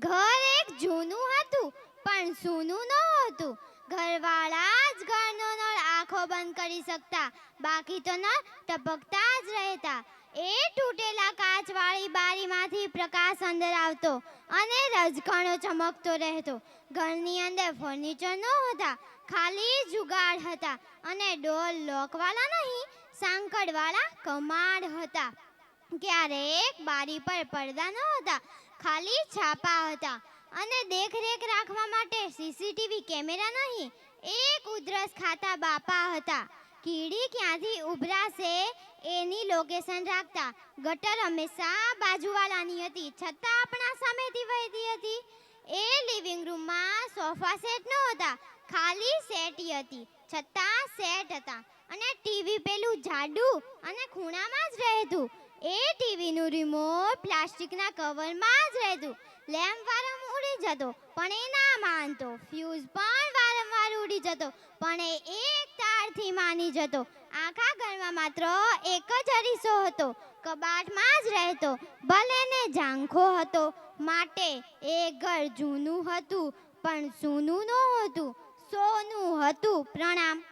ઘર એક જૂનું હતું પણ સૂનું નહોતું. ઘરવાળા જ ઘરનો નળ આંખો બંધ કરી શકતા, બાકી તો નળ ટપકતા જ રહેતા. એ તૂટેલા કાચવાળી બારીમાંથી પ્રકાશ અંદર આવતો અને રજકણો ચમકતો રહેતો. ઘરની અંદર ફર્નિચર નહોતા, ખાલી જુગાડ હતા અને ડોર લોકવાળા નહીં, સાંકળવાળા કમાડ હતા. ક્યારેક બારી પર પડદા નહોતા, ખાલી છાપા હતા અને દેખરેખ રાખવા માટે સીસીટીવી કેમેરા નહીં, એક ઉધરસ ખાતા બાપા હતા. કીડી ક્યાંથી ઉભરાશે એની લોકેશન રાખતા. ગટર હંમેશા બાજુવાળાની હતી, છતાં આપણા સામેથી વહેતી હતી. એ લિવિંગ રૂમમાં સોફા સેટ નહોતા, ખાલી સેટી હતી, છતાં સેટ હતા. અને ટીવી પેલું જાડું અને ખૂણામાં જ રહેતું. એ ટીવીનું રિમોટ પ્લાસ્ટિકના કવરમાં જ રહેતું. લેમ્પ વારંવાર ઉડી જતો પણ એ ના માનતો. ફ્યુઝ પણ વારંવાર ઉડી જતો પણ એ એક તારથી માની જતો. આખા ઘરમાં માત્ર એક જ અરીસો હતો, કબાટમાં જ રહેતો, ભલે ને ઝાંખો હતો. માટે એ ઘર જૂનું હતું પણ સૂનું નહોતું, સોનું હતું. પ્રણામ.